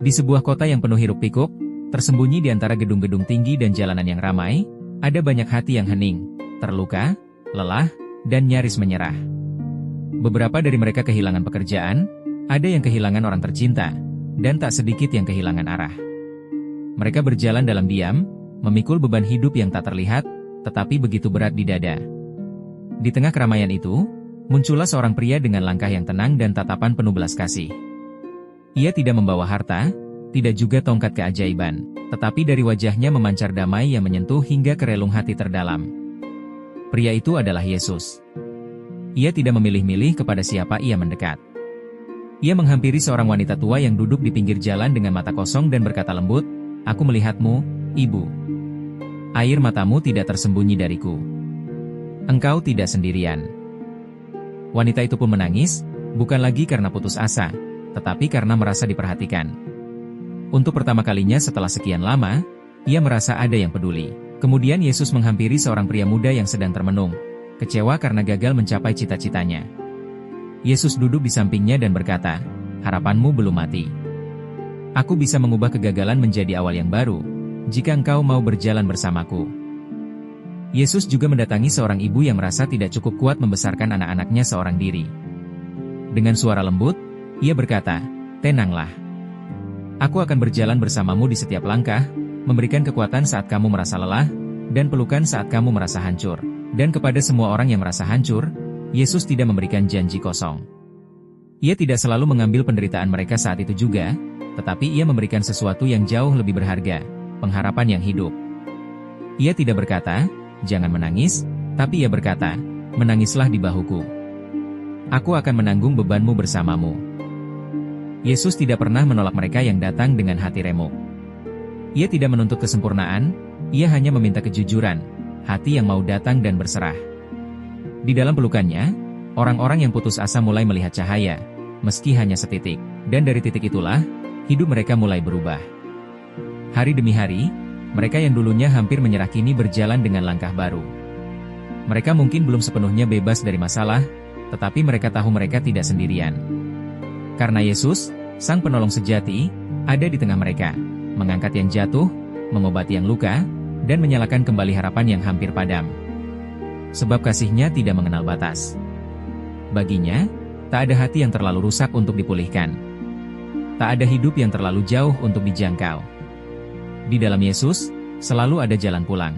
Di sebuah kota yang penuh hiruk-pikuk, tersembunyi di antara gedung-gedung tinggi dan jalanan yang ramai, ada banyak hati yang hening, terluka, lelah, dan nyaris menyerah. Beberapa dari mereka kehilangan pekerjaan, ada yang kehilangan orang tercinta, dan tak sedikit yang kehilangan arah. Mereka berjalan dalam diam, memikul beban hidup yang tak terlihat, tetapi begitu berat di dada. Di tengah keramaian itu, muncullah seorang pria dengan langkah yang tenang dan tatapan penuh belas kasih. Ia tidak membawa harta, tidak juga tongkat keajaiban, tetapi dari wajahnya memancar damai yang menyentuh hingga ke relung hati terdalam. Pria itu adalah Yesus. Ia tidak memilih-milih kepada siapa ia mendekat. Ia menghampiri seorang wanita tua yang duduk di pinggir jalan dengan mata kosong dan berkata lembut, "Aku melihatmu, Ibu. Air matamu tidak tersembunyi dariku. Engkau tidak sendirian." Wanita itu pun menangis, bukan lagi karena putus asa, tetapi karena merasa diperhatikan. Untuk pertama kalinya setelah sekian lama, ia merasa ada yang peduli. Kemudian Yesus menghampiri seorang pria muda yang sedang termenung, kecewa karena gagal mencapai cita-citanya. Yesus duduk di sampingnya dan berkata, "Harapanmu belum mati. Aku bisa mengubah kegagalan menjadi awal yang baru, jika engkau mau berjalan bersamaku." Yesus juga mendatangi seorang ibu yang merasa tidak cukup kuat membesarkan anak-anaknya seorang diri. Dengan suara lembut, ia berkata, "Tenanglah. Aku akan berjalan bersamamu di setiap langkah, memberikan kekuatan saat kamu merasa lelah, dan pelukan saat kamu merasa hancur." Dan kepada semua orang yang merasa hancur, Yesus tidak memberikan janji kosong. Ia tidak selalu mengambil penderitaan mereka saat itu juga, tetapi ia memberikan sesuatu yang jauh lebih berharga, pengharapan yang hidup. Ia tidak berkata, "Jangan menangis," tapi ia berkata, "Menangislah di bahuku. Aku akan menanggung bebanmu bersamamu." Yesus tidak pernah menolak mereka yang datang dengan hati remuk. Ia tidak menuntut kesempurnaan, ia hanya meminta kejujuran, hati yang mau datang dan berserah. Di dalam pelukannya, orang-orang yang putus asa mulai melihat cahaya, meski hanya setitik, dan dari titik itulah, hidup mereka mulai berubah. Hari demi hari, mereka yang dulunya hampir menyerah kini berjalan dengan langkah baru. Mereka mungkin belum sepenuhnya bebas dari masalah, tetapi mereka tahu mereka tidak sendirian. Karena Yesus, Sang Penolong sejati, ada di tengah mereka, mengangkat yang jatuh, mengobati yang luka, dan menyalakan kembali harapan yang hampir padam. Sebab kasih-Nya tidak mengenal batas. Baginya, tak ada hati yang terlalu rusak untuk dipulihkan. Tak ada hidup yang terlalu jauh untuk dijangkau. Di dalam Yesus, selalu ada jalan pulang.